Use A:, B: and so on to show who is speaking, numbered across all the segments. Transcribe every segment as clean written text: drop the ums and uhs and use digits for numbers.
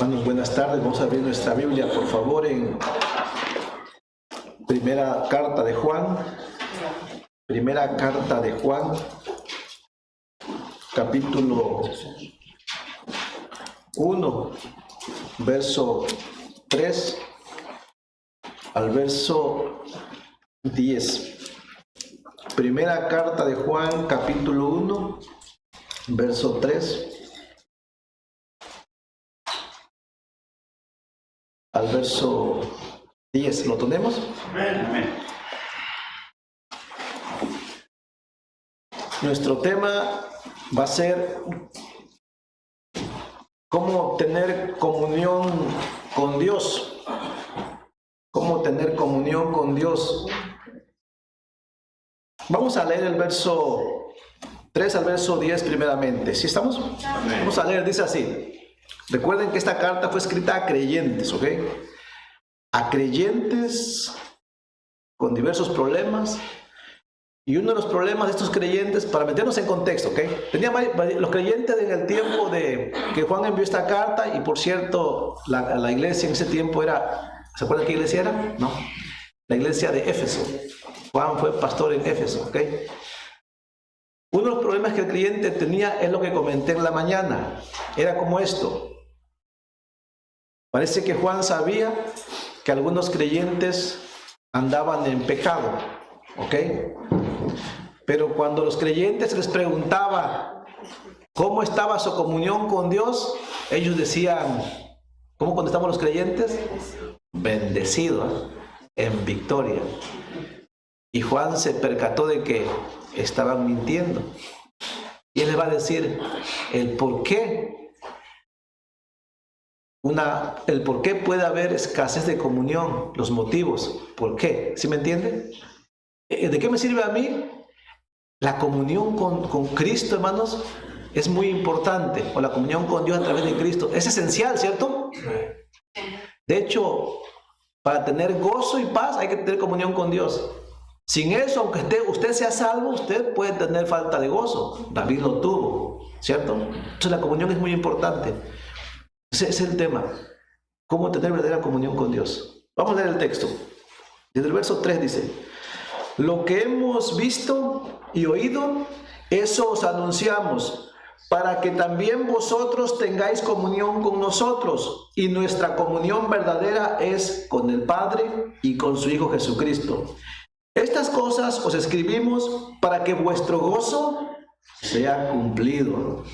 A: Hermanos, buenas tardes. Vamos a abrir nuestra Biblia, por favor, en primera carta de Juan. Primera carta de Juan, capítulo 1, verso 3 al verso 10. Primera carta de Juan, capítulo 1, verso 3 al verso 10. ¿Lo tenemos?
B: Amén.
A: Nuestro tema va a ser cómo tener comunión con Dios. Cómo tener comunión con Dios. Vamos a leer el verso 3 al verso 10 primeramente. ¿Sí estamos?
B: Amén.
A: Vamos a leer, dice así. Recuerden que esta carta fue escrita a creyentes, ¿ok? A creyentes con diversos problemas. Y uno de los problemas de estos creyentes, para meternos en contexto, ¿ok? Los creyentes en el tiempo de que Juan envió esta carta, y por cierto, la iglesia en ese tiempo era, ¿se acuerdan qué iglesia era? No, la iglesia de Éfeso. Juan fue pastor en Éfeso, ¿ok? Uno de los problemas que el creyente tenía es lo que comenté en la mañana. Era como esto. Parece que Juan sabía que algunos creyentes andaban en pecado, ¿ok? Pero cuando los creyentes les preguntaba cómo estaba su comunión con Dios, ellos decían, ¿cómo contestamos los creyentes? Bendecidos, en victoria. Y Juan se percató de que estaban mintiendo. Y él les va a decir el por qué. El por qué puede haber escasez de comunión, los motivos, ¿por qué? ¿Sí me entiende? ¿De qué me sirve a mí? La comunión con Cristo, hermanos, es muy importante, o la comunión con Dios a través de Cristo, es esencial, ¿cierto? De hecho, para tener gozo y paz hay que tener comunión con Dios. Sin eso, aunque usted sea salvo, usted puede tener falta de gozo. David lo tuvo, ¿cierto? Entonces la comunión es muy importante. Ese es el tema. ¿Cómo tener verdadera comunión con Dios? Vamos a leer el texto. Desde el verso 3 dice: lo que hemos visto y oído, eso os anunciamos, para que también vosotros tengáis comunión con nosotros. Y nuestra comunión verdadera es con el Padre y con su Hijo Jesucristo. Estas cosas os escribimos para que vuestro gozo sea cumplido.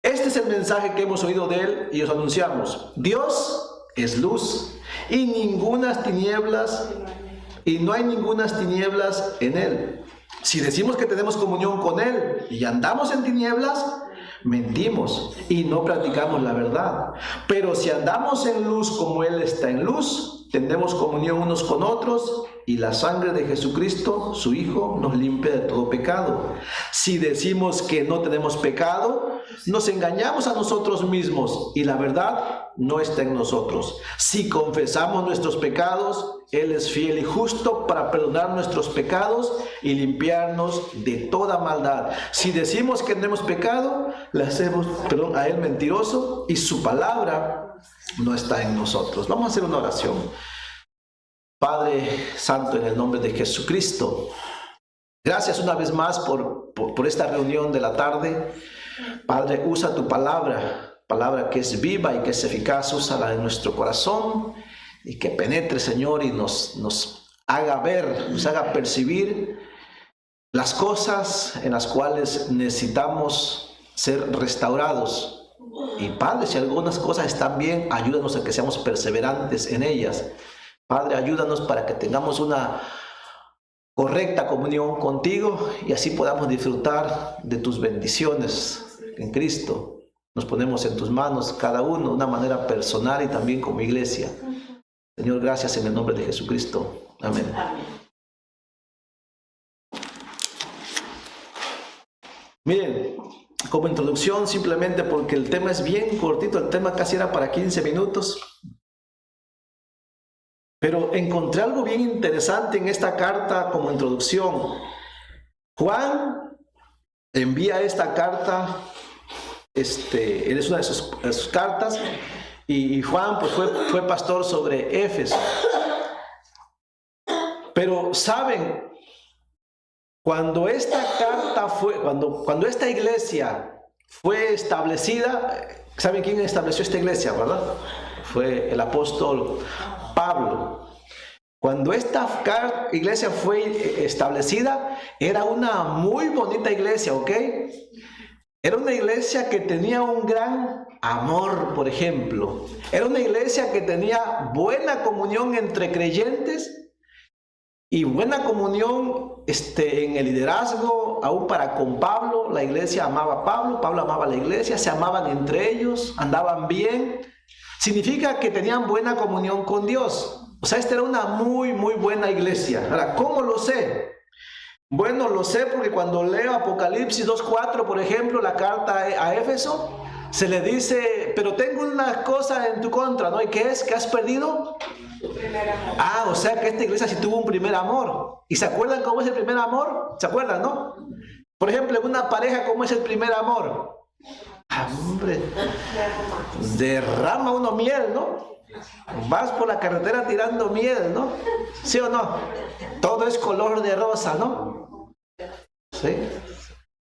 A: Este es el mensaje que hemos oído de Él y os anunciamos. Dios es luz y no hay ningunas tinieblas en Él. Si decimos que tenemos comunión con Él y andamos en tinieblas, mentimos y no practicamos la verdad. Pero si andamos en luz como Él está en luz, tendremos comunión unos con otros, y la sangre de Jesucristo, su Hijo, nos limpia de todo pecado. Si decimos que no tenemos pecado, nos engañamos a nosotros mismos y la verdad no está en nosotros. Si confesamos nuestros pecados, Él es fiel y justo para perdonar nuestros pecados y limpiarnos de toda maldad. Si decimos que no hemos pecado, le hacemos a Él mentiroso y su palabra no está en nosotros. Vamos a hacer una oración. Padre Santo, en el nombre de Jesucristo, gracias una vez más por esta reunión de la tarde. Padre, usa tu palabra que es viva y que es eficaz, úsala en nuestro corazón y que penetre, Señor, y nos haga ver, nos haga percibir las cosas en las cuales necesitamos ser restaurados. Y Padre, si algunas cosas están bien, ayúdanos a que seamos perseverantes en ellas. Padre, ayúdanos para que tengamos una correcta comunión contigo y así podamos disfrutar de tus bendiciones en Cristo. Nos ponemos en tus manos cada uno de una manera personal y también como iglesia. Señor, gracias en el nombre de Jesucristo. Amén. Miren, como introducción, simplemente porque el tema es bien cortito, el tema casi era para 15 minutos. Pero encontré algo bien interesante en esta carta como introducción. Juan envía esta carta es una de sus cartas, y Juan pues fue pastor sobre Éfeso. Pero saben, cuando esta carta cuando esta iglesia fue establecida, ¿saben quién estableció esta iglesia, verdad? Fue el apóstol Pablo. Cuando esta iglesia fue establecida, era una muy bonita iglesia, ¿ok? Era una iglesia que tenía un gran amor, por ejemplo. Era una iglesia que tenía buena comunión entre creyentes y buena comunión en el liderazgo, aún para con Pablo. La iglesia amaba a Pablo, Pablo amaba a la iglesia, se amaban entre ellos, andaban bien. Significa que tenían buena comunión con Dios. O sea, esta era una muy, muy buena iglesia. Ahora, ¿cómo lo sé? Bueno, lo sé porque cuando leo Apocalipsis 2:4, por ejemplo, la carta a Éfeso, se le dice, pero tengo una cosa en tu contra, ¿no? ¿Y qué es? ¿Qué has perdido?
B: Tu primer amor.
A: O sea que esta iglesia sí tuvo un primer amor. ¿Y se acuerdan cómo es el primer amor? ¿Se acuerdan, no? Por ejemplo, en una pareja, ¿cómo es el primer amor? Hombre, derrama uno miel, ¿no? Vas por la carretera tirando miel, ¿no? ¿Sí o no? Todo es color de rosa, ¿no? ¿Sí?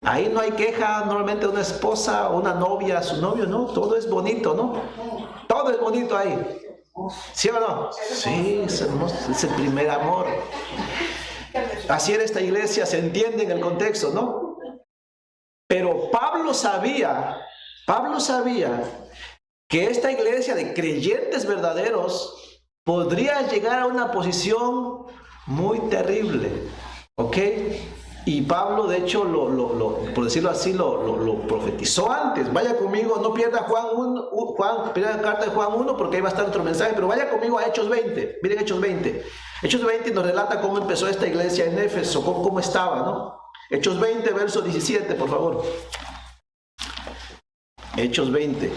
A: Ahí no hay queja normalmente de una esposa o una novia a su novio, ¿no? Todo es bonito, ¿no? Todo es bonito ahí. ¿Sí o no? Sí, es hermoso, es el primer amor. Así era esta iglesia, se entiende en el contexto, ¿no? Pero Pablo sabía que esta iglesia de creyentes verdaderos podría llegar a una posición muy terrible, ¿ok? Y Pablo, de hecho, por decirlo así, lo profetizó antes. Vaya conmigo, no pierda primera carta de Juan 1, porque ahí va a estar otro mensaje, pero vaya conmigo a Hechos 20. Miren Hechos 20. Hechos 20 nos relata cómo empezó esta iglesia en Éfeso, cómo estaba, ¿no? Hechos 20, verso 17, por favor. Hechos 20.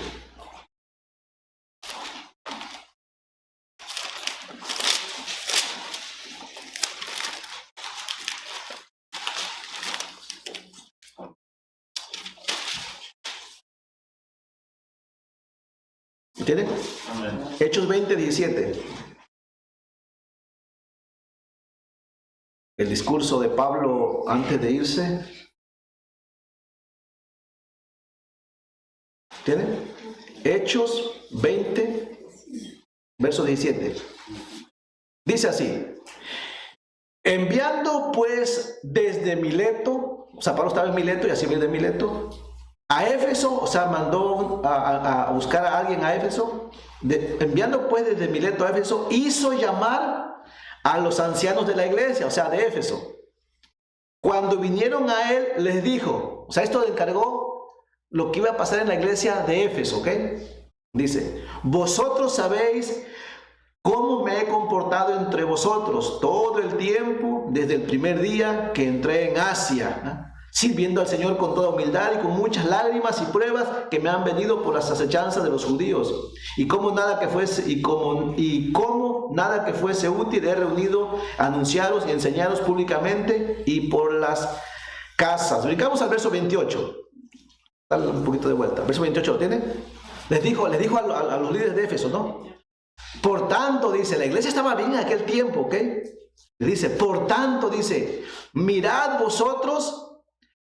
A: ¿Entienden? Hechos 20, 17. El discurso de Pablo antes de irse. ¿Entienden? Hechos 20, verso 17. Dice así: enviando pues desde Mileto, o sea, Pablo estaba en Mileto y así viene de Mileto, a Éfeso, o sea, mandó a buscar a alguien a Éfeso, enviando pues desde Mileto a Éfeso, hizo llamar a los ancianos de la iglesia, o sea, de Éfeso. Cuando vinieron a él, les dijo, o sea, esto le encargó lo que iba a pasar en la iglesia de Éfeso, ¿ok? Dice, vosotros sabéis cómo me he comportado entre vosotros todo el tiempo, desde el primer día que entré en Asia, ¿no? Sirviendo al Señor con toda humildad y con muchas lágrimas y pruebas que me han venido por las acechanzas de los judíos. Y como nada que fuese útil he reunido, anunciaros y enseñaros públicamente y por las casas. Brincamos al verso 28. Dale un poquito de vuelta. Verso 28, ¿lo tienen? Les dijo a los líderes de Éfeso, ¿no? Por tanto, dice, la iglesia estaba bien en aquel tiempo, ¿ok? Dice, por tanto, dice, mirad vosotros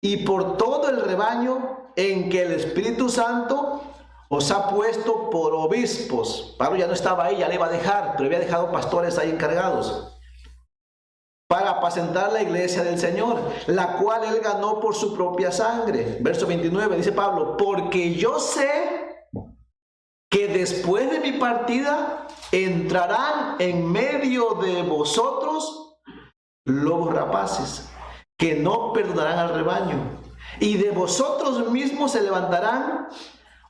A: y por todo el rebaño en que el Espíritu Santo os ha puesto por obispos. Pablo ya no estaba ahí, ya le iba a dejar, pero había dejado pastores ahí encargados, para apacentar la iglesia del Señor, la cual él ganó por su propia sangre. Verso 29, dice Pablo, porque yo sé que después de mi partida entrarán en medio de vosotros lobos rapaces, que no perdonarán al rebaño, y de vosotros mismos se levantarán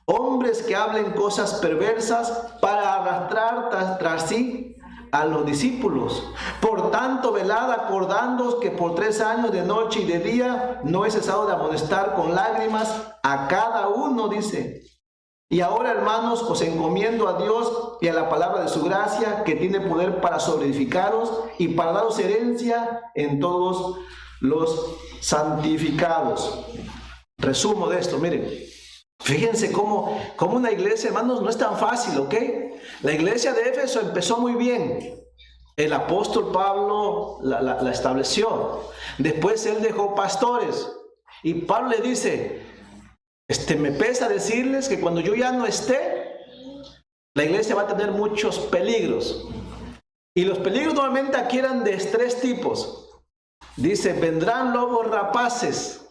A: hombres que hablen cosas perversas para arrastrar tras sí a los discípulos. Por tanto, velad, acordándoos que por 3 años de noche y de día no he cesado de amonestar con lágrimas a cada uno, dice. Y ahora, hermanos, os encomiendo a Dios y a la palabra de su gracia, que tiene poder para sobreedificaros y para daros herencia en todos los santificados. Resumo de esto, miren. Fíjense cómo una iglesia, hermanos, no es tan fácil, ¿ok? La iglesia de Éfeso empezó muy bien. El apóstol Pablo la estableció. Después él dejó pastores. Y Pablo le dice, me pesa decirles que cuando yo ya no esté, la iglesia va a tener muchos peligros. Y los peligros normalmente aquí eran de tres tipos. Dice, vendrán lobos rapaces,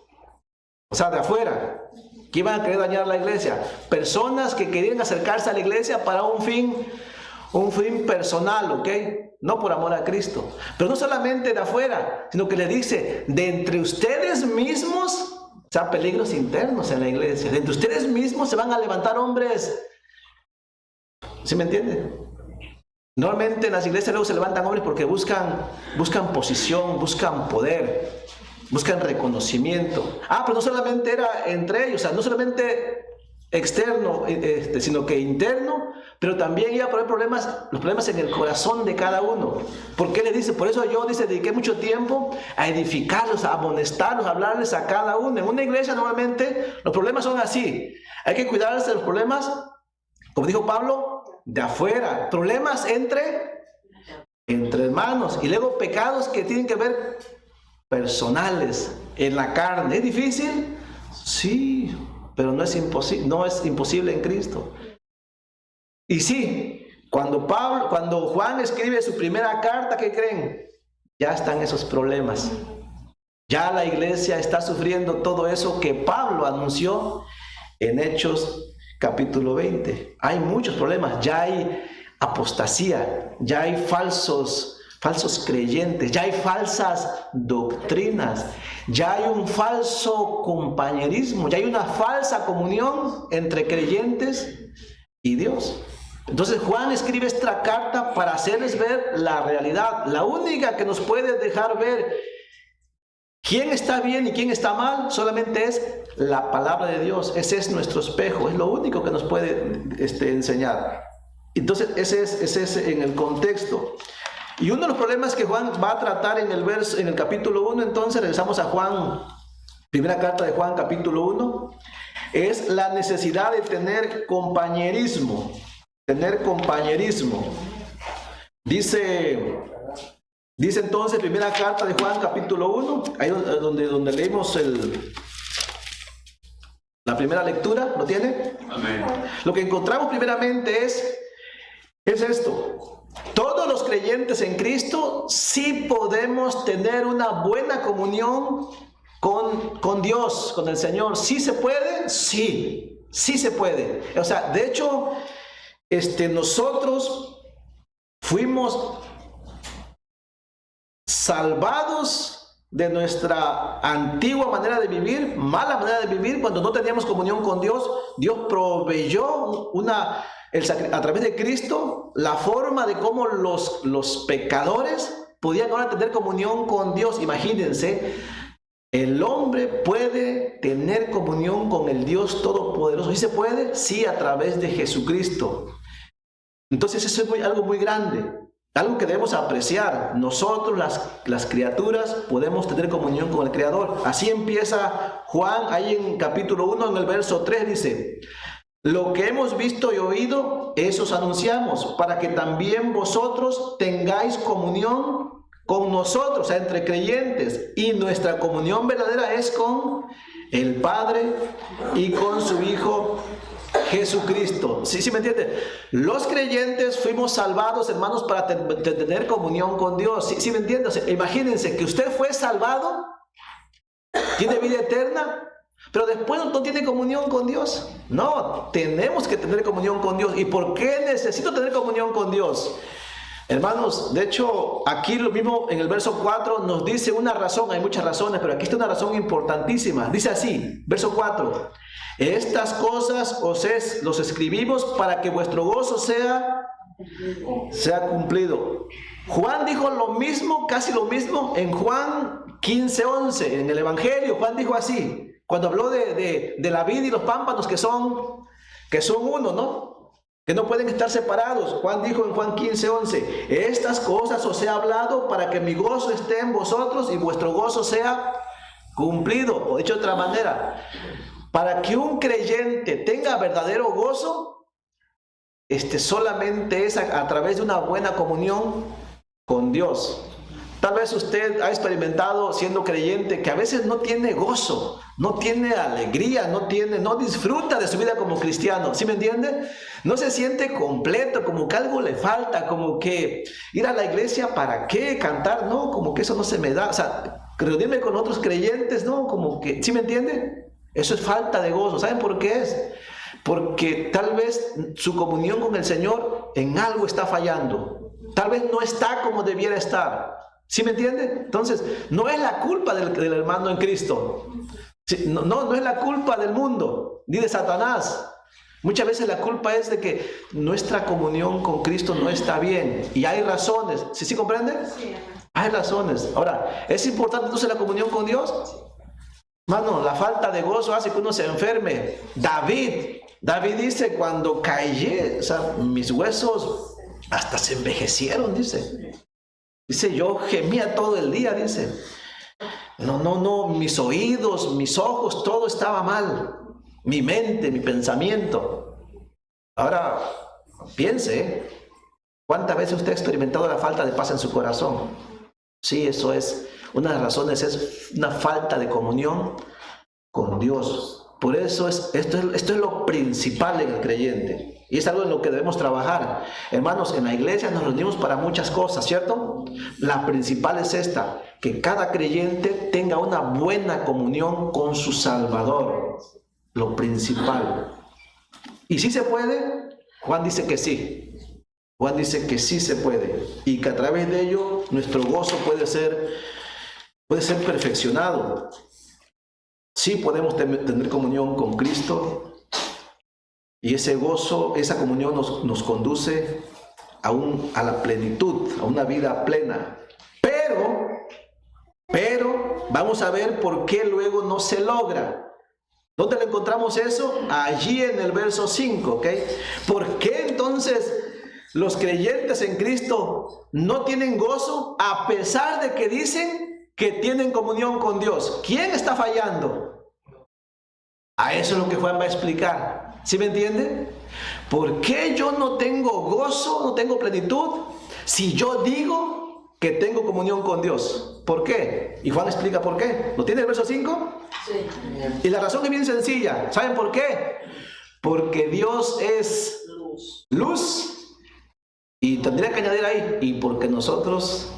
A: o sea, de afuera, que iban a querer dañar la iglesia. Personas que querían acercarse a la iglesia para un fin personal, ¿ok? No por amor a Cristo. Pero no solamente de afuera, sino que le dice, de entre ustedes mismos, o sea, peligros internos en la iglesia. De entre ustedes mismos se van a levantar hombres. ¿Sí me entienden? Normalmente en las iglesias luego se levantan hombres porque buscan posición, buscan poder, buscan reconocimiento. Pero no solamente era entre ellos, o sea, no solamente externo, sino que interno, pero también iba a poner los problemas en el corazón de cada uno. ¿Por qué le dice? Por eso yo, dediqué mucho tiempo a edificarlos, a amonestarlos, a hablarles a cada uno. En una iglesia normalmente los problemas son así. Hay que cuidarse de los problemas, como dijo Pablo, de afuera. Problemas entre hermanos. Y luego pecados que tienen que ver personales, en la carne. ¿Es difícil? Sí, pero no es imposible en Cristo. Y sí, cuando Juan escribe su primera carta, ¿qué creen? Ya están esos problemas. Ya la iglesia está sufriendo todo eso que Pablo anunció en Hechos capítulo 20. Hay muchos problemas. Ya hay apostasía, ya hay falsos creyentes, ya hay falsas doctrinas, ya hay un falso compañerismo, ya hay una falsa comunión entre creyentes y Dios. Entonces Juan escribe esta carta para hacerles ver la realidad. La única que nos puede dejar ver quién está bien y quién está mal solamente es la palabra de Dios. Ese es nuestro espejo, es lo único que nos puede enseñar. Entonces ese es en el contexto. Y uno de los problemas que Juan va a tratar en el capítulo 1, entonces regresamos a Juan, primera carta de Juan capítulo 1, es la necesidad de tener compañerismo. Dice entonces, primera carta de Juan capítulo 1, ahí donde leímos la primera lectura, ¿lo tiene? Amén. Lo que encontramos primeramente es esto. Todos los creyentes en Cristo sí podemos tener una buena comunión con Dios, con el Señor. ¿Sí se puede? Sí se puede. O sea, de hecho, nosotros fuimos salvados de nuestra antigua manera de vivir, mala manera de vivir, cuando no teníamos comunión con Dios. Dios proveyó a través de Cristo la forma de cómo los pecadores podían ahora tener comunión con Dios. Imagínense, el hombre puede tener comunión con el Dios Todopoderoso. ¿Sí se puede? Sí, a través de Jesucristo. Entonces eso es algo muy grande, algo que debemos apreciar. Nosotros, las criaturas, podemos tener comunión con el Creador. Así empieza Juan, ahí en capítulo 1, en el verso 3, dice: lo que hemos visto y oído, eso os anunciamos, para que también vosotros tengáis comunión con nosotros, o sea, entre creyentes. Y nuestra comunión verdadera es con el Padre y con su Hijo Jesucristo. ¿Sí me entiende? Los creyentes fuimos salvados, hermanos, para tener comunión con Dios. ¿Sí me entiende? O sea, imagínense que usted fue salvado, tiene vida eterna, pero después no tiene comunión con Dios. No, tenemos que tener comunión con Dios. ¿Y por qué necesito tener comunión con Dios? Hermanos, de hecho, aquí lo mismo en el verso 4 nos dice una razón. Hay muchas razones, pero aquí está una razón importantísima. Dice así, verso 4: estas cosas los escribimos para que vuestro gozo sea cumplido. Juan dijo lo mismo, casi lo mismo, en Juan 15:11, en el Evangelio. Juan dijo así, cuando habló de la vid y los pámpanos que son uno, ¿no? Que no pueden estar separados. Juan dijo en Juan 15:11: estas cosas os he hablado para que mi gozo esté en vosotros y vuestro gozo sea cumplido. O dicho de otra manera, Para que un creyente tenga verdadero gozo, solamente es a través de una buena comunión con Dios. Tal vez usted ha experimentado siendo creyente que a veces no tiene gozo, no tiene alegría, no disfruta de su vida como cristiano. ¿Sí me entiende? No se siente completo, como que algo le falta, como que ir a la iglesia, ¿para qué? Cantar, no, como que eso no se me da. O sea, reunirme con otros creyentes, no, como que, ¿sí me entiende? Eso es falta de gozo. ¿Saben por qué es? Porque tal vez su comunión con el Señor en algo está fallando. Tal vez no está como debiera estar. ¿Sí me entiende? Entonces, no es la culpa del hermano en Cristo. Sí, no es la culpa del mundo, ni de Satanás. Muchas veces la culpa es de que nuestra comunión con Cristo no está bien. Y hay razones. ¿Sí comprende? Sí. Hay razones. Ahora, ¿es importante entonces la comunión con Dios? Mano, la falta de gozo hace que uno se enferme. David dice, cuando caí, o sea, mis huesos hasta se envejecieron, dice. Dice, yo gemía todo el día, dice. No, mis oídos, mis ojos, todo estaba mal. Mi mente, mi pensamiento. Ahora, piense, ¿cuántas veces usted ha experimentado la falta de paz en su corazón? Sí, eso es, una de las razones es una falta de comunión con Dios. Por eso esto es lo principal en el creyente. Y es algo en lo que debemos trabajar. Hermanos, en la iglesia nos reunimos para muchas cosas, ¿cierto? La principal es esta, que cada creyente tenga una buena comunión con su Salvador. Lo principal. ¿Y si se puede? Juan dice que sí. Juan dice que sí se puede. Y que a través de ello nuestro gozo puede ser perfeccionado. Sí podemos tener comunión con Cristo. Y ese gozo, esa comunión nos conduce a la plenitud, a una vida plena. Pero, vamos a ver por qué luego no se logra. ¿Dónde le encontramos eso? Allí en el verso 5, ¿ok? ¿Por qué entonces los creyentes en Cristo no tienen gozo a pesar de que dicen que tienen comunión con Dios? ¿Quién está fallando? A eso es lo que Juan va a explicar. ¿Sí me entiende? ¿Por qué yo no tengo gozo, no tengo plenitud, si yo digo que tengo comunión con Dios? ¿Por qué? Y Juan explica por qué. ¿Lo tiene el verso 5? Sí. Y la razón es bien sencilla. ¿Saben por qué? Porque Dios es luz. Y tendría que añadir ahí, y porque nosotros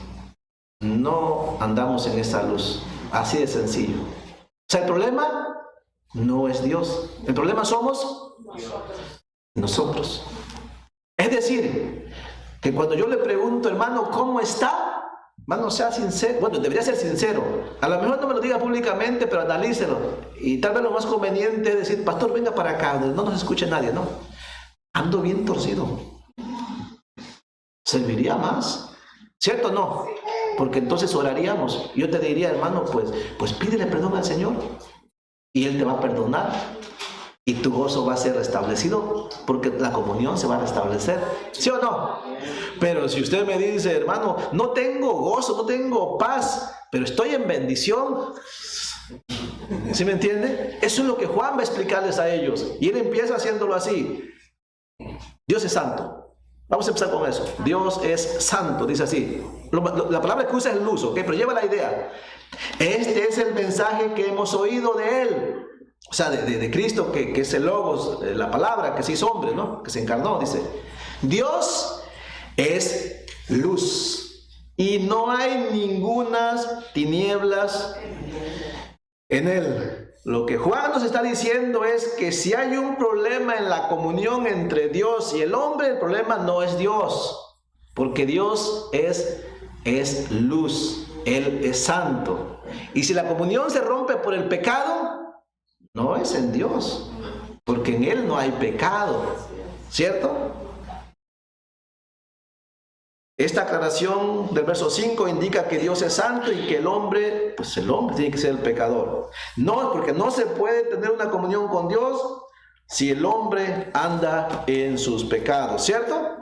A: no andamos en esa luz. Así de sencillo. O sea, el problema no es Dios. El problema somos nosotros. Es decir, que cuando yo le pregunto, hermano, ¿cómo está? Hermano, sea sincero. Bueno, debería ser sincero. A lo mejor no me lo diga públicamente, pero analícelo. Y tal vez lo más conveniente es decir, pastor, venga para acá, donde no nos escuche nadie, ¿no? Ando bien torcido. ¿Serviría más? ¿Cierto o no? Porque entonces oraríamos. Yo te diría, hermano, pues pídele perdón al Señor. Y Él te va a perdonar. Y tu gozo va a ser restablecido, porque la comunión se va a restablecer. ¿Sí o no? Pero si usted me dice, hermano, no tengo gozo, no tengo paz, pero estoy en bendición. ¿Sí me entiende? Eso es lo que Juan va a explicarles a ellos. Y él empieza haciéndolo así. Dios es santo. Vamos a empezar con eso. Dios es santo, dice así. La palabra que usa es luz, ¿ok? Pero lleva la idea. Este es el mensaje que hemos oído de Él. O sea, de Cristo, que es el Logos, la palabra que se hizo hombre, ¿no? Que se encarnó, dice. Dios es luz. Y no hay ningunas tinieblas en Él. Lo que Juan nos está diciendo es que si hay un problema en la comunión entre Dios y el hombre, el problema no es Dios. Porque Dios es luz. Él es santo. Y si la comunión se rompe por el pecado, no es en Dios, porque en Él no hay pecado, ¿cierto? Esta aclaración del verso 5 indica que Dios es santo y que el hombre tiene que ser el pecador. No, porque no se puede tener una comunión con Dios si el hombre anda en sus pecados, ¿cierto?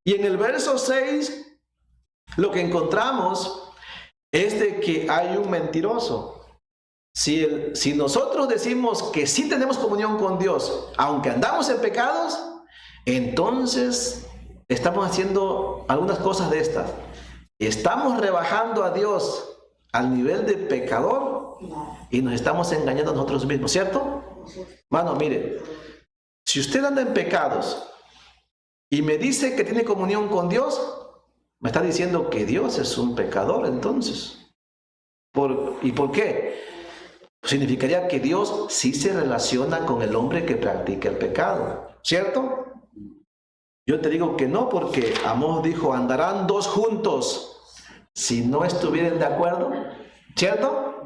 A: Y en el verso 6, lo que encontramos es de que hay un mentiroso. Si nosotros decimos que sí tenemos comunión con Dios, aunque andamos en pecados, entonces estamos haciendo algunas cosas de estas. Estamos rebajando a Dios al nivel de pecador y nos estamos engañando a nosotros mismos, ¿cierto? Mano, mire, si usted anda en pecados y me dice que tiene comunión con Dios, me está diciendo que Dios es un pecador, entonces. ¿Y por qué? Significaría que Dios sí se relaciona con el hombre que practica el pecado, ¿cierto? Yo te digo que no, porque Amós dijo, andarán dos juntos si no estuvieran de acuerdo, ¿cierto?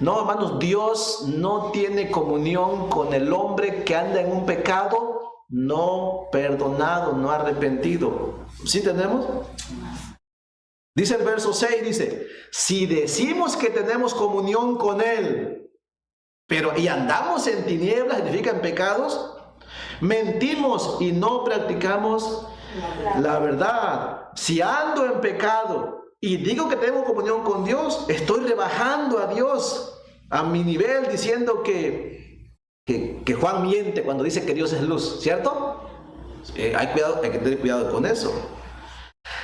A: No, hermanos, Dios no tiene comunión con el hombre que anda en un pecado no perdonado, no arrepentido. ¿Sí entendemos? Dice el verso 6, dice, si decimos que tenemos comunión con Él, y andamos en tinieblas, significa en pecados, mentimos y no practicamos la verdad. Si ando en pecado y digo que tengo comunión con Dios, estoy rebajando a Dios a mi nivel, diciendo que Juan miente cuando dice que Dios es luz, ¿cierto? Hay que tener cuidado con eso.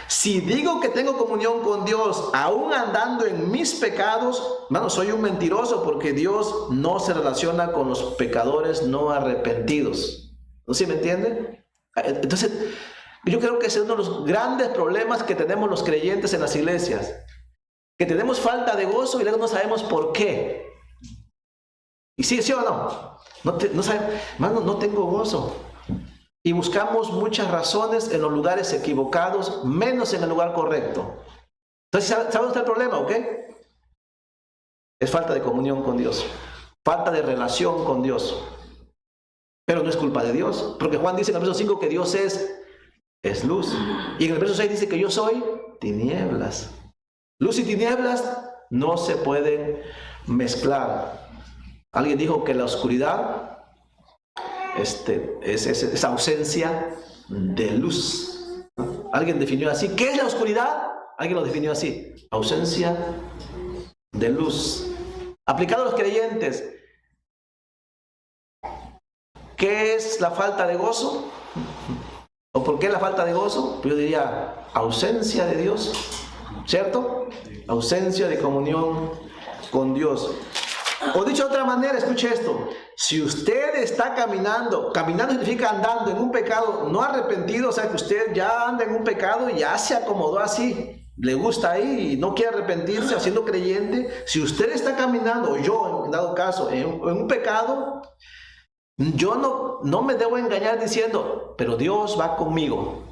A: Si digo que tengo comunión con Dios, aún andando en mis pecados, hermano, soy un mentiroso, porque Dios no se relaciona con los pecadores no arrepentidos. ¿No se me entiende? Entonces, yo creo que ese es uno de los grandes problemas que tenemos los creyentes en las iglesias. Que tenemos falta de gozo y luego no sabemos por qué. ¿Y sí o no? No sabemos, hermano, no tengo gozo. Y buscamos muchas razones en los lugares equivocados, menos en el lugar correcto. Entonces, ¿sabe dónde está el problema, ok? Es falta de comunión con Dios, falta de relación con Dios. Pero no es culpa de Dios, porque Juan dice en el verso 5 que Dios es luz. Y en el verso 6 dice que yo soy tinieblas. Luz y tinieblas no se pueden mezclar. Alguien dijo que la oscuridad es ausencia de luz. Alguien definió así. ¿Qué es la oscuridad? Alguien lo definió así: ausencia de luz. Aplicado a los creyentes, ¿qué es la falta de gozo? ¿O por qué la falta de gozo? Yo diría ausencia de Dios, ¿cierto? Ausencia de comunión con Dios. O dicho de otra manera, escuche esto: si usted está caminando significa andando en un pecado no arrepentido, o sea que usted ya anda en un pecado y ya se acomodó así, le gusta ahí y no quiere arrepentirse siendo creyente. Si usted está caminando, o yo en dado caso, en un pecado, yo no me debo engañar diciendo, pero Dios va conmigo.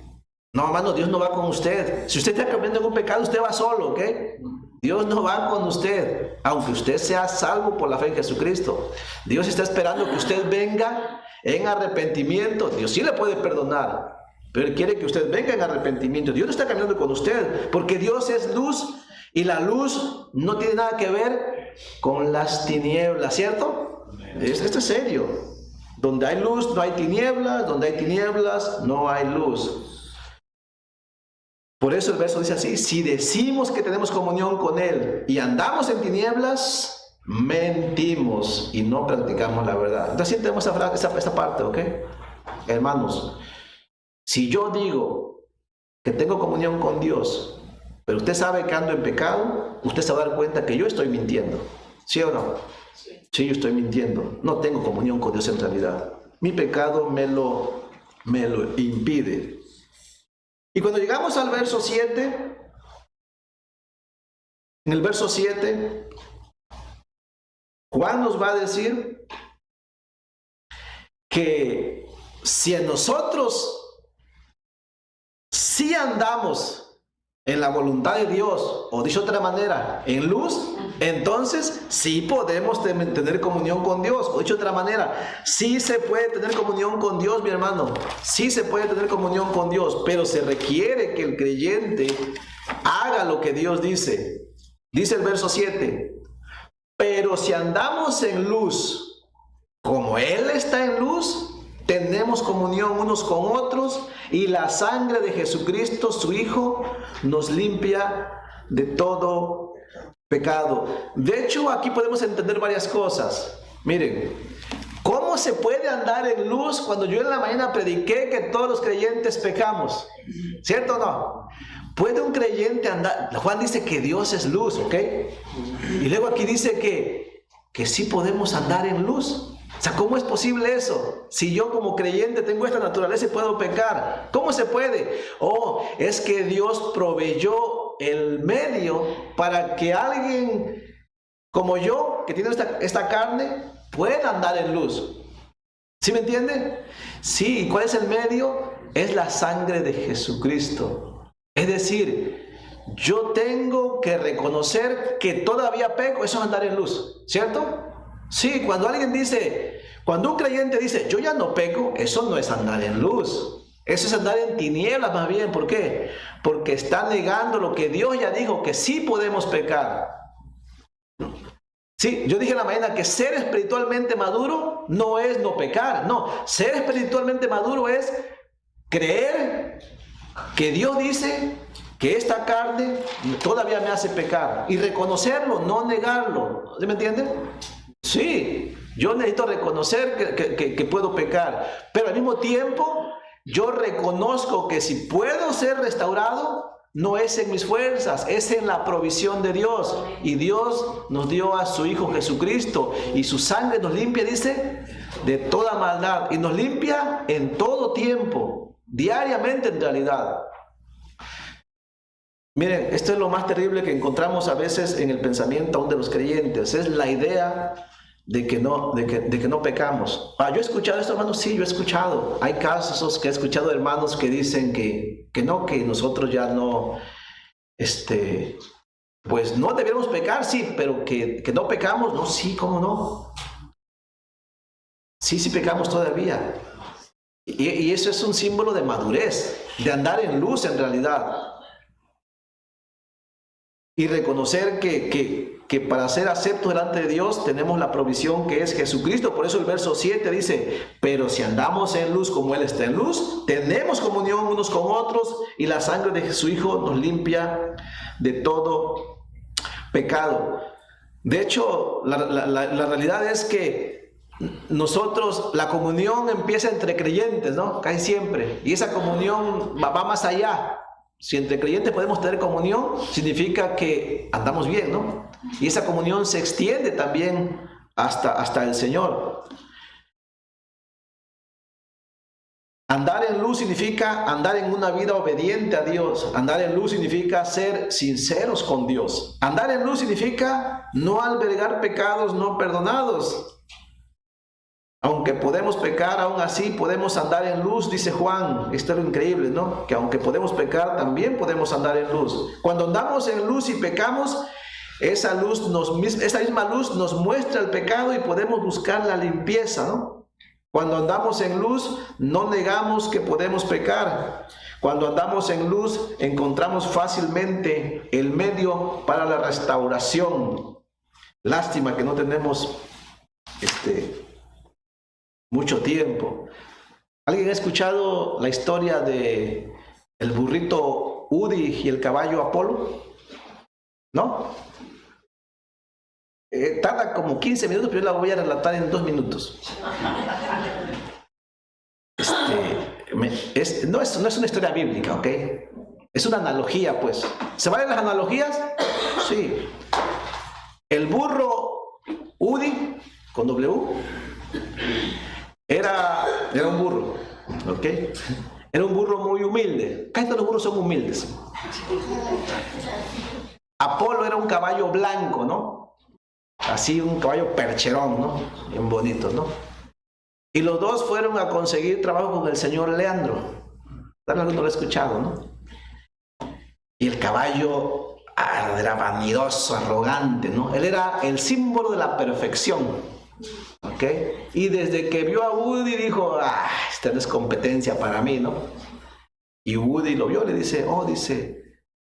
A: No, hermano, Dios no va con usted. Si usted está caminando en un pecado, usted va solo, ¿ok? Dios no va con usted, aunque usted sea salvo por la fe en Jesucristo. Dios está esperando que usted venga en arrepentimiento. Dios sí le puede perdonar, pero Él quiere que usted venga en arrepentimiento. Dios no está caminando con usted, porque Dios es luz, y la luz no tiene nada que ver con las tinieblas, ¿cierto? Esto es serio. Donde hay luz no hay tinieblas, donde hay tinieblas no hay luz. Por eso el verso dice así: si decimos que tenemos comunión con Él y andamos en tinieblas, mentimos y no practicamos la verdad. Entonces tenemos esta parte, ¿ok? Hermanos, si yo digo que tengo comunión con Dios, pero usted sabe que ando en pecado, usted se va a dar cuenta que yo estoy mintiendo. ¿Sí o no? Sí, yo estoy mintiendo. No tengo comunión con Dios en realidad. Mi pecado me lo impide. Y cuando llegamos al verso 7, en el verso 7, Juan nos va a decir que si en nosotros sí andamos en la voluntad de Dios, o dicho de otra manera, en luz, entonces sí podemos tener comunión con Dios. O dicho de otra manera, sí se puede tener comunión con Dios, mi hermano. Sí se puede tener comunión con Dios, pero se requiere que el creyente haga lo que Dios dice. Dice el verso 7, pero si andamos en luz, como Él está en luz, tenemos comunión unos con otros, y la sangre de Jesucristo, su Hijo, nos limpia de todo pecado. De hecho, aquí podemos entender varias cosas. Miren, ¿cómo se puede andar en luz cuando yo en la mañana prediqué que todos los creyentes pecamos? ¿Cierto o no? ¿Puede un creyente andar? Juan dice que Dios es luz, ¿ok? Y luego aquí dice que sí podemos andar en luz. O sea, ¿cómo es posible eso? Si yo como creyente tengo esta naturaleza y puedo pecar, ¿cómo se puede? Oh, es que Dios proveyó el medio para que alguien como yo, que tiene esta carne, pueda andar en luz. ¿Sí me entiende? Sí, ¿y cuál es el medio? Es la sangre de Jesucristo. Es decir, yo tengo que reconocer que todavía peco, eso es andar en luz, ¿cierto? Sí, cuando un creyente dice, yo ya no peco, eso no es andar en luz. Eso es andar en tinieblas más bien. ¿Por qué? Porque está negando lo que Dios ya dijo, que sí podemos pecar. Sí, yo dije en la mañana que ser espiritualmente maduro no es no pecar. No, ser espiritualmente maduro es creer que Dios dice que esta carne todavía me hace pecar. Y reconocerlo, no negarlo. ¿Sí me entienden? Sí, yo necesito reconocer que puedo pecar, pero al mismo tiempo yo reconozco que si puedo ser restaurado, no es en mis fuerzas, es en la provisión de Dios. Y Dios nos dio a su Hijo Jesucristo y su sangre nos limpia, dice, de toda maldad. Y nos limpia en todo tiempo, diariamente en realidad. Miren, esto es lo más terrible que encontramos a veces en el pensamiento aún de los creyentes. Es la idea de que no pecamos. Yo he escuchado esto, hermanos, sí, yo he escuchado. Hay casos que he escuchado de hermanos que dicen que nosotros ya no, pues no debiéramos pecar, sí, pero que no pecamos, no, sí, ¿cómo no? Sí pecamos todavía. Y eso es un símbolo de madurez, de andar en luz en realidad. Y reconocer que para ser aceptos delante de Dios tenemos la provisión que es Jesucristo. Por eso el verso 7 dice, pero si andamos en luz como Él está en luz, tenemos comunión unos con otros y la sangre de su Hijo nos limpia de todo pecado. De hecho, la realidad es que nosotros, la comunión empieza entre creyentes, ¿no? Casi siempre. Y esa comunión va más allá. Si entre creyentes podemos tener comunión, significa que andamos bien, ¿no? Y esa comunión se extiende también hasta el Señor. Andar en luz significa andar en una vida obediente a Dios. Andar en luz significa ser sinceros con Dios. Andar en luz significa no albergar pecados no perdonados. Aunque podemos pecar, aún así podemos andar en luz, dice Juan. Esto es lo increíble, ¿no? Que aunque podemos pecar, también podemos andar en luz. Cuando andamos en luz y pecamos, esa misma luz nos muestra el pecado y podemos buscar la limpieza, ¿no? Cuando andamos en luz, no negamos que podemos pecar. Cuando andamos en luz, encontramos fácilmente el medio para la restauración. Lástima que no tenemos mucho tiempo. ¿Alguien ha escuchado la historia de el burrito Udi y el caballo Apolo? ¿No? Tarda como 15 minutos, pero yo la voy a relatar en 2 minutos. No es una historia bíblica, ¿ok? Es una analogía, pues. ¿Se valen las analogías? Sí. El burro Udi, con W, era un burro, ¿ok? Era un burro muy humilde. Casi todos los burros son humildes. Apolo era un caballo blanco, ¿no? Así un caballo percherón, ¿no? Bien bonito, ¿no? Y los dos fueron a conseguir trabajo con el señor Leandro. Tal vez alguno lo ha escuchado, ¿no? Y el caballo era vanidoso, arrogante, ¿no? Él era el símbolo de la perfección. ¿Ok? Y desde que vio a Woody dijo, esta no es competencia para mí, ¿no? Y Woody lo vio, le dice,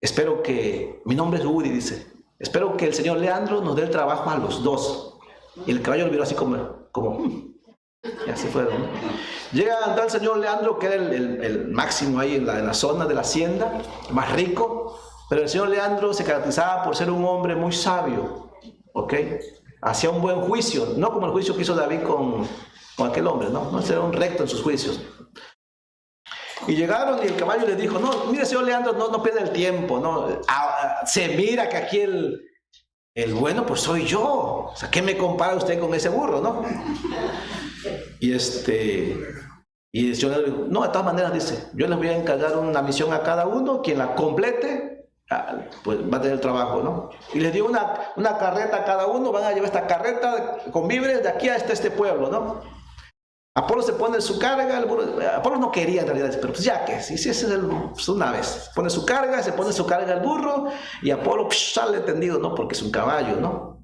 A: espero que, mi nombre es Woody, dice, espero que el señor Leandro nos dé el trabajo a los dos. Y el caballo lo miró así como y así fue, ¿no? Llega a andar el señor Leandro, que era el máximo ahí en la zona de la hacienda, más rico, Pero el señor Leandro se caracterizaba por ser un hombre muy sabio, ¿ok? Hacía un buen juicio, no como el juicio que hizo David con aquel hombre, ¿no? No era un recto en sus juicios. Y llegaron y el caballo les dijo, no, mire señor Leandro, no pierda el tiempo, ¿no? Se mira que aquí el bueno pues soy yo. O sea, ¿qué me compara usted con ese burro, no? Y el señor le dijo, no, de todas maneras dice, yo les voy a encargar una misión a cada uno, quien la complete, pues va a tener trabajo, ¿no? Y les dio una carreta a cada uno, van a llevar esta carreta con víveres de aquí hasta este pueblo, ¿no? Apolo se pone su carga, Apolo no quería en realidad, pero pues ya que, si ese es pues una vez, pone su carga, se pone su carga al burro y Apolo sale tendido, ¿no? Porque es un caballo, ¿no?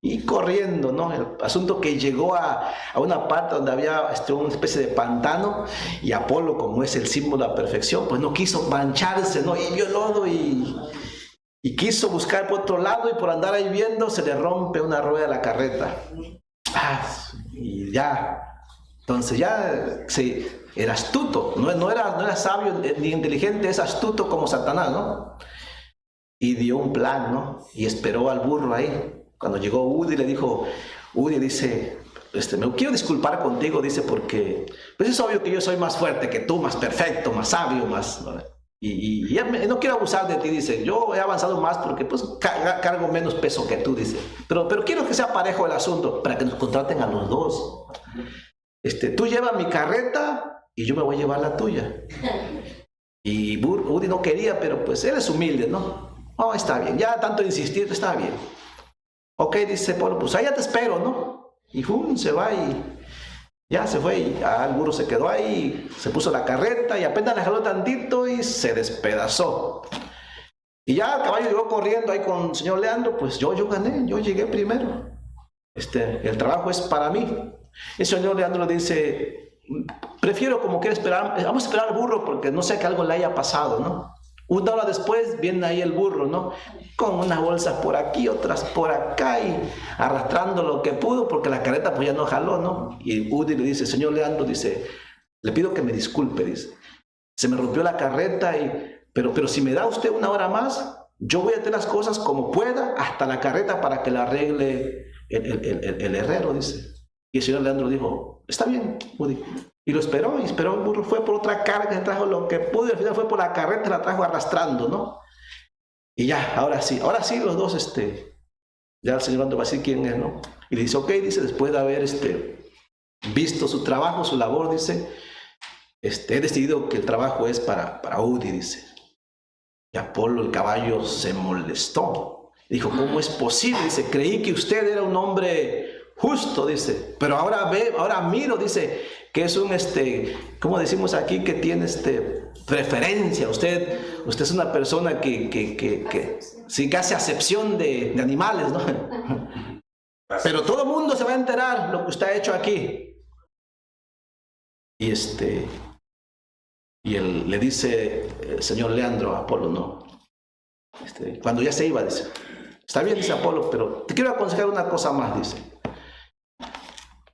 A: Y corriendo, ¿no? El asunto que llegó a una parte donde había una especie de pantano y Apolo, como es el símbolo de la perfección, pues no quiso mancharse, ¿no? Y vio lodo y quiso buscar por otro lado y por andar ahí viendo se le rompe una rueda de la carreta. Y ya... Entonces ya sí, era astuto, no era sabio ni inteligente, es astuto como Satanás, ¿no? Y dio un plan, ¿no? Y esperó al burro ahí. Cuando llegó Udi le dijo, Udi dice, me quiero disculpar contigo, dice, porque pues es obvio que yo soy más fuerte que tú, más perfecto, más sabio, más... Y ya no quiero abusar de ti, dice, yo he avanzado más porque pues cargo menos peso que tú, dice, pero quiero que sea parejo el asunto, para que nos contraten a los dos. Tú llevas mi carreta y yo me voy a llevar la tuya. Y Udi no quería, pero pues él es humilde, ¿no? Oh, está bien, ya tanto insistir, está bien. Ok, dice Polo, pues allá te espero, ¿no? Y se va y ya se fue. Y el burro se quedó ahí, se puso la carreta y apenas le jaló tantito y se despedazó. Y ya el caballo llegó corriendo ahí con el señor Leandro, pues yo gané, yo llegué primero. El trabajo es para mí. El señor Leandro le dice, prefiero como que esperar, vamos a esperar al burro porque no sé que algo le haya pasado, ¿no? Una hora después viene ahí el burro, ¿no? Con unas bolsas por aquí, otras por acá y arrastrando lo que pudo porque la carreta pues ya no jaló, ¿no? Y Udi le dice, señor Leandro, dice, le pido que me disculpe, dice, se me rompió la carreta pero si me da usted una hora más, yo voy a hacer las cosas como pueda hasta la carreta para que la arregle el herrero, dice. Y el señor Leandro dijo, está bien, Udi. Y lo esperó, el burro fue por otra carga, trajo lo que pudo y al final fue por la carreta, la trajo arrastrando, ¿no? Y ya, ahora sí, los dos, ya el señor Leandro va a decir quién es, ¿no? Y le dice, ok, dice, después de haber, visto su trabajo, su labor, dice, he decidido que el trabajo es para Udi, dice. Y Apolo, el caballo, se molestó. Dijo, ¿cómo es posible? Dice, creí que usted era un hombre justo, dice, pero ahora miro, dice, que es un, ¿cómo decimos aquí? Que tiene, preferencia. Usted es una persona que sí que hace acepción de animales, ¿no? Pero todo el mundo se va a enterar lo que usted ha hecho aquí. Y él le dice, el señor Leandro a Apolo, no. Cuando ya se iba, dice, está bien, dice Apolo, pero te quiero aconsejar una cosa más, dice.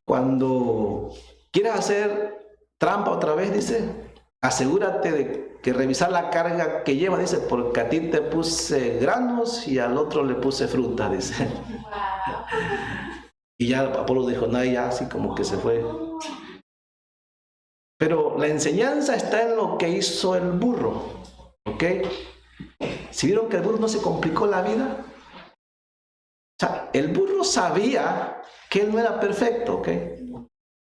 A: Cuando quieras hacer trampa otra vez, dice, asegúrate de que revisar la carga que lleva, dice, porque a ti te puse granos y al otro le puse fruta, dice. Y ya Apolo dijo, no, ya así como que se fue. Pero la enseñanza está en lo que hizo el burro, ¿ok? ¿Si vieron que el burro no se complicó la vida? O sea, el burro sabía que él no era perfecto, ¿ok?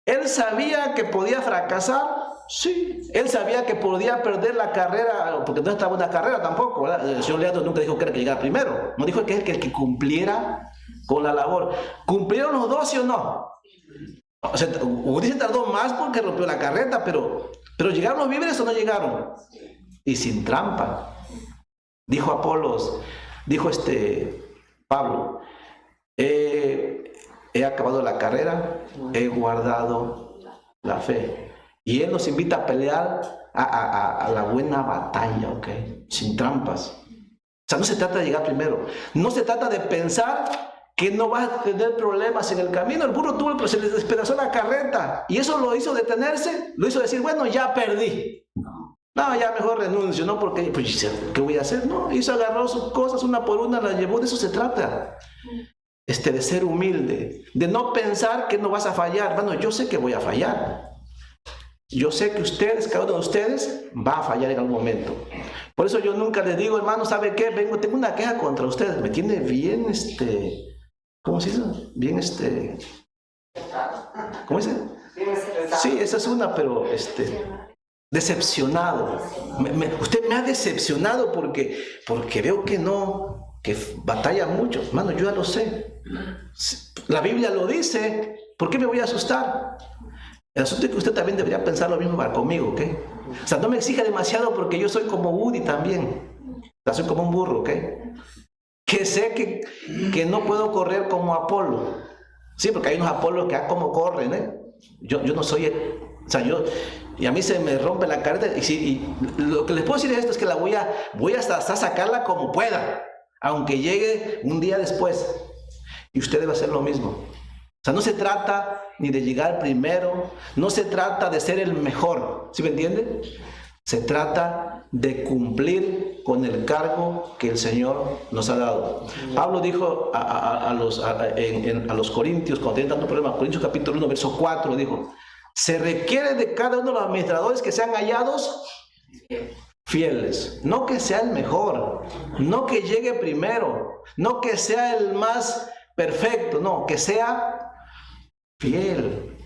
A: Él sabía que podía fracasar, sí. Él sabía que podía perder la carrera, porque no estaba en una carrera tampoco, ¿verdad? El señor Leandro nunca dijo que era que llegara primero. No dijo que es el que cumpliera con la labor. ¿Cumplieron los dos, sí o no? O sea, Udi se tardó más porque rompió la carreta, pero ¿llegaron los víveres o no llegaron? Y sin trampa. Dijo Apolos, dijo Pablo, he acabado la carrera, he guardado la fe. Y él nos invita a pelear a la buena batalla, ¿ok? Sin trampas. O sea, no se trata de llegar primero. No se trata de pensar que no vas a tener problemas en el camino. El burro tuvo, pero se les despedazó la carreta. Y eso lo hizo detenerse, lo hizo decir, bueno, ya perdí. No, ya mejor renuncio, ¿no? Porque, pues, ¿qué voy a hacer? No, hizo, agarró sus cosas una por una, las llevó. De eso se trata. De ser humilde, de no pensar que no vas a fallar. Bueno, yo sé que voy a fallar. Yo sé que ustedes, cada uno de ustedes, va a fallar en algún momento. Por eso yo nunca les digo, hermano, ¿sabe qué? Tengo una queja contra ustedes. Me tiene bien, ¿cómo se dice? Bien, ¿cómo se dice? Sí, esa es una, pero, decepcionado. Usted me ha decepcionado porque veo que no, que batalla mucho. Hermano, yo ya lo sé. La Biblia lo dice. ¿Por qué me voy a asustar? El asunto es que usted también debería pensar lo mismo para conmigo, ¿ok? O sea, no me exija demasiado porque yo soy como Woody también. O sea, soy como un burro, ¿ok? Que sé que no puedo correr como Apolo. Sí, porque hay unos Apolos que como corren, ¿eh? Yo no soy... O sea, y a mí se me rompe la careta y lo que les puedo decir es esto, es que la voy a hasta sacarla como pueda, aunque llegue un día después. Y usted debe hacer lo mismo. O sea, no se trata ni de llegar primero, no se trata de ser el mejor, ¿sí me entiende? Se trata de cumplir con el cargo que el Señor nos ha dado. Pablo dijo a los Corintios, cuando tenían tanto problema, Corintios capítulo 1, verso 4, dijo: se requiere de cada uno de los administradores que sean hallados fieles. No que sea el mejor, no que llegue primero, no que sea el más perfecto, no, que sea fiel.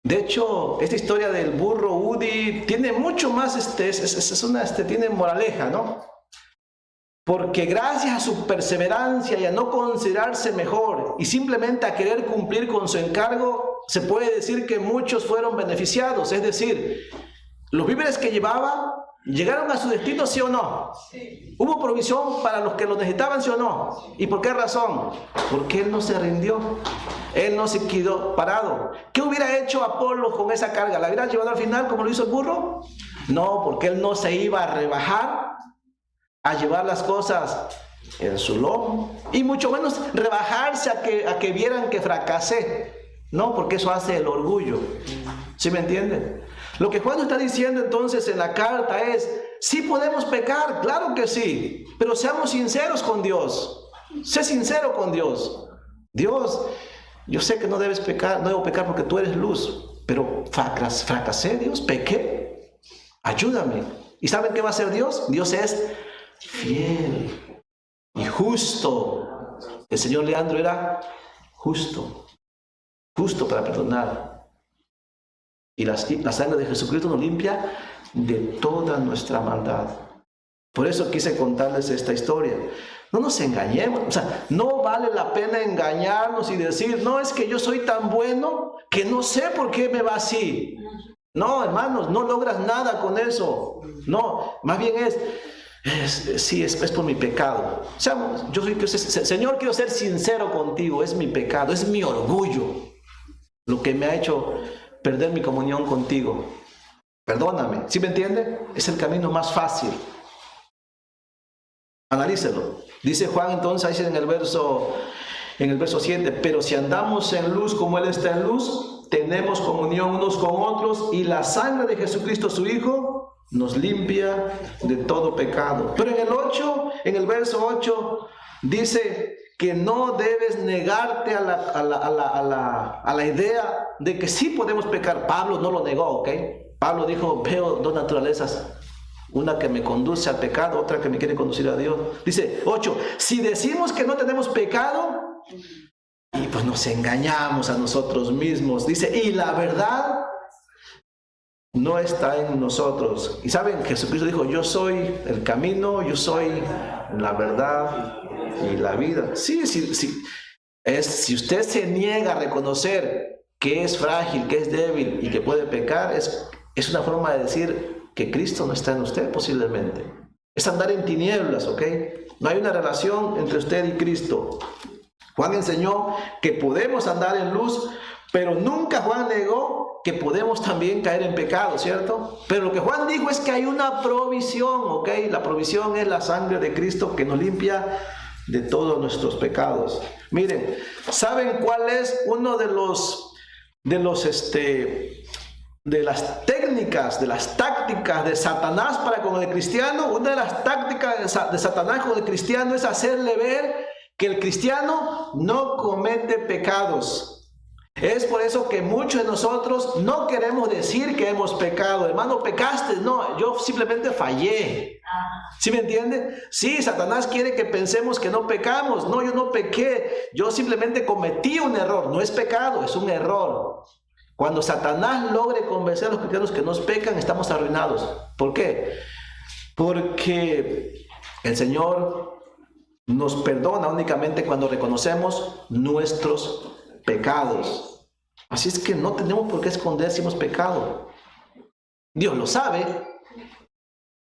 A: De hecho, esta historia del burro Woody tiene mucho más, tiene moraleja, ¿no? Porque gracias a su perseverancia y a no considerarse mejor y simplemente a querer cumplir con su encargo, se puede decir que muchos fueron beneficiados. Es decir, los víveres que llevaba llegaron a su destino, ¿sí o no? Sí. ¿Hubo provisión para los que lo necesitaban, sí o no? ¿Y por qué razón? Porque él no se rindió. Él no se quedó parado. ¿Qué hubiera hecho Apolo con esa carga? ¿La hubiera llevado al final como lo hizo el burro? No, porque él no se iba a rebajar a llevar las cosas en su lomo, y mucho menos rebajarse a que vieran que fracasé. No, porque eso hace el orgullo. ¿Sí me entienden? Lo que Juan está diciendo entonces en la carta es: sí podemos pecar, claro que sí, pero seamos sinceros con Dios. Sé sincero con Dios. Dios, yo sé que no debes pecar, no debo pecar porque tú eres luz, pero fracasé, Dios, pequé, ayúdame. ¿Y saben qué va a hacer Dios? Dios es fiel y justo. El señor Leandro era justo para perdonar. Y la sangre de Jesucristo nos limpia de toda nuestra maldad. Por eso quise contarles esta historia. No nos engañemos. O sea, no vale la pena engañarnos y decir: no, es que yo soy tan bueno que no sé por qué me va así. No, hermanos, no logras nada con eso. No, más bien es por mi pecado. O sea, Señor, quiero ser sincero contigo. Es mi pecado, es mi orgullo lo que me ha hecho perder mi comunión contigo. Perdóname. ¿Sí me entiende? Es el camino más fácil. Analícelo. Dice Juan entonces en el verso 7: pero si andamos en luz como Él está en luz, tenemos comunión unos con otros, y la sangre de Jesucristo su Hijo nos limpia de todo pecado. Pero en el verso 8 dice que no debes negarte a la idea de que sí podemos pecar. Pablo no lo negó, ¿ok? Pablo dijo: veo dos naturalezas, una que me conduce al pecado, otra que me quiere conducir a Dios. Dice 8: si decimos que no tenemos pecado, y pues nos engañamos a nosotros mismos. Dice: y la verdad no está en nosotros. Y saben, Jesucristo dijo: yo soy el camino, yo soy la verdad y la vida. Sí. Si usted se niega a reconocer que es frágil, que es débil y que puede pecar, es una forma de decir que Cristo no está en usted posiblemente. Es andar en tinieblas, ¿ok? No hay una relación entre usted y Cristo. Juan enseñó que podemos andar en luz, pero nunca Juan negó que podemos también caer en pecado, ¿cierto? Pero lo que Juan dijo es que hay una provisión, ¿ok? La provisión es la sangre de Cristo que nos limpia de todos nuestros pecados. Miren, ¿saben cuál es uno de los de las técnicas, de las tácticas de Satanás para con el cristiano, una de las tácticas de Satanás con el cristiano es hacerle ver que el cristiano no comete pecados. Es por eso que muchos de nosotros no queremos decir que hemos pecado. Hermano, pecaste. No, yo simplemente fallé. ¿Sí me entiende? Sí, Satanás quiere que pensemos que no pecamos. No, yo no pequé. Yo simplemente cometí un error. No es pecado, es un error. Cuando Satanás logre convencer a los cristianos que nos pecan, estamos arruinados. ¿Por qué? Porque el Señor nos perdona únicamente cuando reconocemos nuestros pecados. Así es que no tenemos por qué esconder si hemos pecado. Dios lo sabe.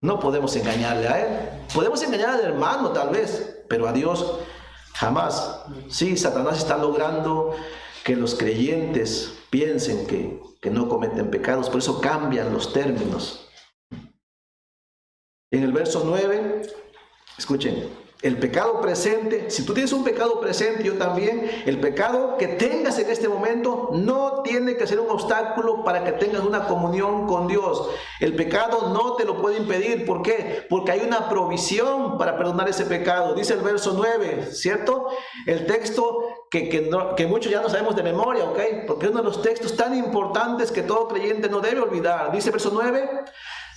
A: No podemos engañarle a Él. Podemos engañar al hermano tal vez, pero a Dios jamás. Sí, Satanás está logrando que los creyentes piensen que no cometen pecados, por eso cambian los términos. En el verso 9, escuchen, el pecado presente, si tú tienes un pecado presente, yo también, el pecado que tengas en este momento no tiene que ser un obstáculo para que tengas una comunión con Dios. El pecado no te lo puede impedir. ¿Por qué? Porque hay una provisión para perdonar ese pecado. Dice el verso 9, ¿cierto? El texto que muchos ya no sabemos de memoria, ¿ok? Porque es uno de los textos tan importantes que todo creyente no debe olvidar. Dice el verso 9,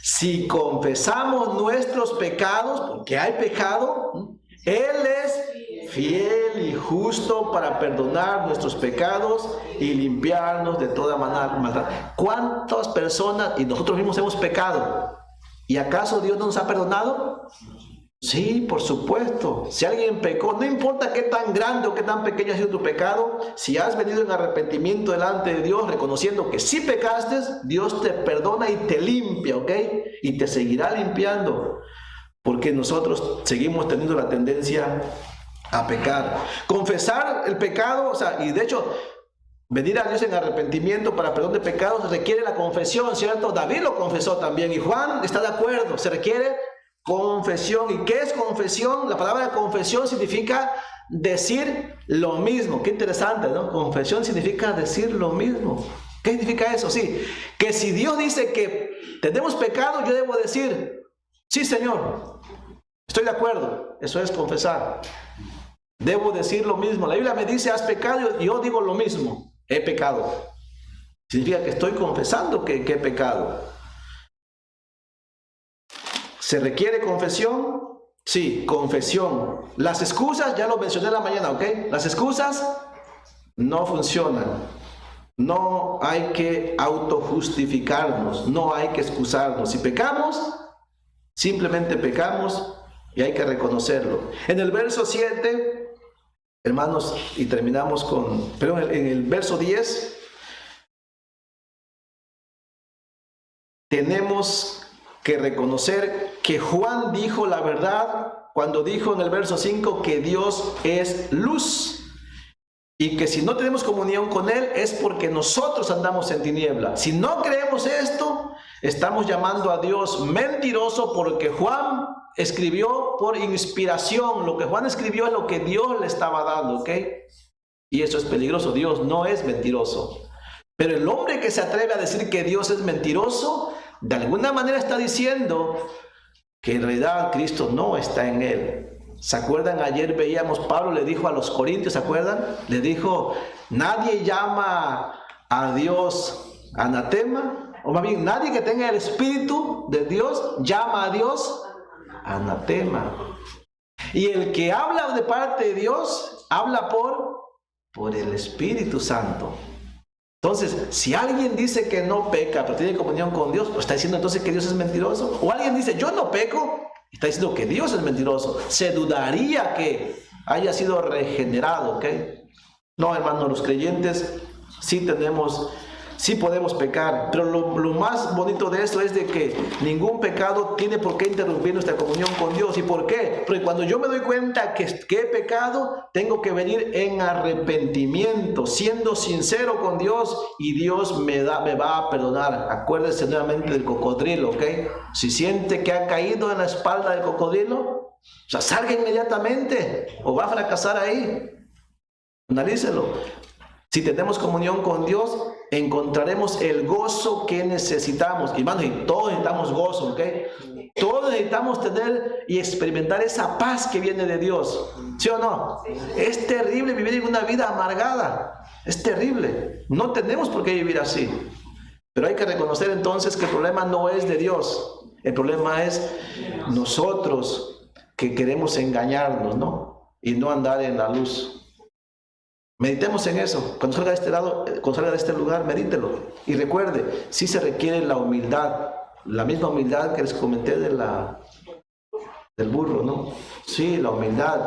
A: si confesamos nuestros pecados, porque hay pecado, Él es fiel y justo para perdonar nuestros pecados y limpiarnos de toda maldad. ¿Cuántas personas y nosotros mismos hemos pecado? ¿Y acaso Dios no nos ha perdonado? Sí, por supuesto. Si alguien pecó, no importa qué tan grande o qué tan pequeño ha sido tu pecado, si has venido en arrepentimiento delante de Dios, reconociendo que sí pecaste, Dios te perdona y te limpia, ¿ok? Y te seguirá limpiando, porque nosotros seguimos teniendo la tendencia a pecar. Confesar el pecado, o sea, y de hecho, venir a Dios en arrepentimiento para perdón de pecados requiere la confesión, ¿cierto? David lo confesó también y Juan está de acuerdo, se requiere confesión. ¿Y qué es confesión? La palabra confesión significa decir lo mismo. Qué interesante, ¿no? Confesión significa decir lo mismo. ¿Qué significa eso? Sí, que si Dios dice que tenemos pecado, yo debo decir, sí, Señor, estoy de acuerdo. Eso es confesar. Debo decir lo mismo. La Biblia me dice, has pecado, y yo digo lo mismo. He pecado. Significa que estoy confesando que he pecado. ¿Se requiere confesión? Sí, confesión. Las excusas, ya lo mencioné en la mañana, ¿ok? Las excusas no funcionan. No hay que autojustificarnos, no hay que excusarnos. Si pecamos, simplemente pecamos y hay que reconocerlo. En el verso 7, hermanos, y terminamos en el verso 10, tenemos que reconocer que Juan dijo la verdad cuando dijo en el verso 5 que Dios es luz y que si no tenemos comunión con Él es porque nosotros andamos en tiniebla. Si no creemos esto, estamos llamando a Dios mentiroso, porque Juan escribió por inspiración. Lo que Juan escribió es lo que Dios le estaba dando, ¿ok? Y eso es peligroso. Dios no es mentiroso. Pero el hombre que se atreve a decir que Dios es mentiroso, de alguna manera está diciendo que en realidad Cristo no está en él. ¿Se acuerdan? Ayer veíamos, Pablo le dijo a los corintios, ¿se acuerdan? Le dijo, nadie llama a Dios anatema, o más bien, nadie que tenga el Espíritu de Dios llama a Dios anatema. Y el que habla de parte de Dios, habla por el Espíritu Santo. Entonces, si alguien dice que no peca, pero tiene comunión con Dios, ¿está diciendo entonces que Dios es mentiroso? O alguien dice, yo no peco, está diciendo que Dios es mentiroso. Se dudaría que haya sido regenerado, ¿ok? No, hermano, los creyentes sí podemos pecar, pero lo más bonito de esto es de que ningún pecado tiene por qué interrumpir nuestra comunión con Dios. ¿Y por qué? Porque cuando yo me doy cuenta que he pecado, tengo que venir en arrepentimiento, siendo sincero con Dios, y Dios me va a perdonar. Acuérdese nuevamente del cocodrilo, ¿ok? Si siente que ha caído en la espalda del cocodrilo, o sea, salga inmediatamente o va a fracasar ahí. Analícelo. Si tenemos comunión con Dios, encontraremos el gozo que necesitamos. Hermanos, y todos necesitamos gozo, ¿ok? Todos necesitamos tener y experimentar esa paz que viene de Dios. ¿Sí o no? Es terrible vivir en una vida amargada. Es terrible. No tenemos por qué vivir así. Pero hay que reconocer entonces que el problema no es de Dios. El problema es nosotros que queremos engañarnos, ¿no? Y no andar en la luz. Meditemos en eso. Cuando salga de este lado, cuando salga de este lugar, medítelo. Y recuerde, sí se requiere la humildad. La misma humildad que les comenté del burro, ¿no? Sí, la humildad.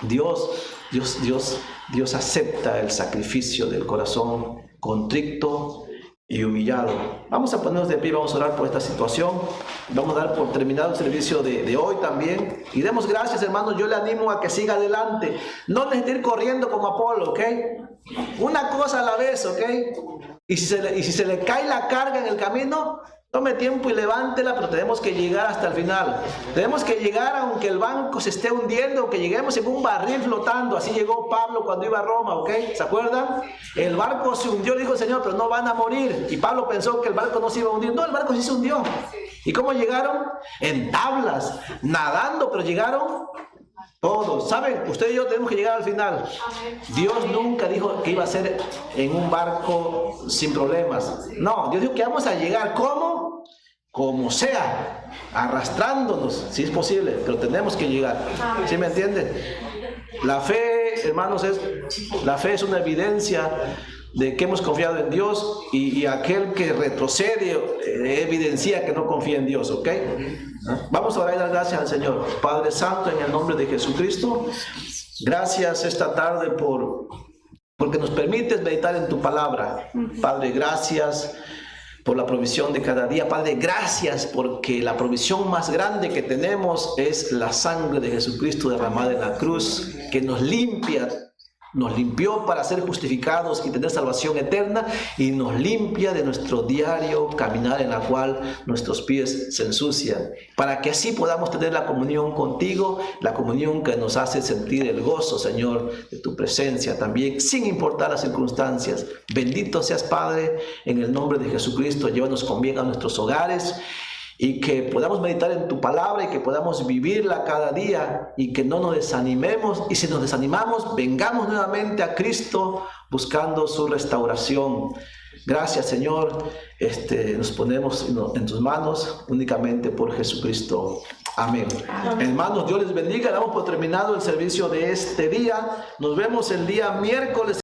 A: Dios acepta el sacrificio del corazón contrito y humillado. Vamos a ponernos de pie, vamos a orar por esta situación. Vamos a dar por terminado el servicio de hoy también. Y demos gracias, hermanos. Yo le animo a que siga adelante. No necesita ir corriendo como Apolo, ¿ok? Una cosa a la vez, ¿ok? Y si se le cae la carga en el camino, tome tiempo y levántela, pero tenemos que llegar hasta el final. Tenemos que llegar aunque el barco se esté hundiendo, aunque lleguemos en un barril flotando. Así llegó Pablo cuando iba a Roma, ¿ok? ¿Se acuerdan? El barco se hundió, dijo el Señor, pero no van a morir. Y Pablo pensó que el barco no se iba a hundir. No, el barco sí se hundió. ¿Y cómo llegaron? En tablas, nadando, pero llegaron todos. ¿Saben? Usted y yo tenemos que llegar al final. Dios nunca dijo que iba a ser en un barco sin problemas. No, Dios dijo que vamos a llegar. ¿Cómo? Como sea, arrastrándonos, si es posible, pero tenemos que llegar. ¿Sí me entiende? La fe, hermanos, es una evidencia de que hemos confiado en Dios, y aquel que retrocede evidencia que no confía en Dios, ¿ok? Vamos a orar y dar gracias al Señor. Padre Santo, en el nombre de Jesucristo, gracias esta tarde porque nos permites meditar en tu palabra. Padre, gracias por la provisión de cada día. Padre, gracias porque la provisión más grande que tenemos es la sangre de Jesucristo derramada en la cruz, que nos limpió para ser justificados y tener salvación eterna, y nos limpia de nuestro diario caminar en la cual nuestros pies se ensucian, para que así podamos tener la comunión contigo, la comunión que nos hace sentir el gozo, Señor, de tu presencia también, sin importar las circunstancias. Bendito seas, Padre, en el nombre de Jesucristo. Llévanos con bien a nuestros hogares, y que podamos meditar en tu palabra y que podamos vivirla cada día, y que no nos desanimemos, y si nos desanimamos, vengamos nuevamente a Cristo buscando su restauración. Gracias, Señor. Nos ponemos en tus manos únicamente por Jesucristo. Amén. Hermanos, Dios les bendiga. Damos por terminado el servicio de este día. Nos vemos el día miércoles.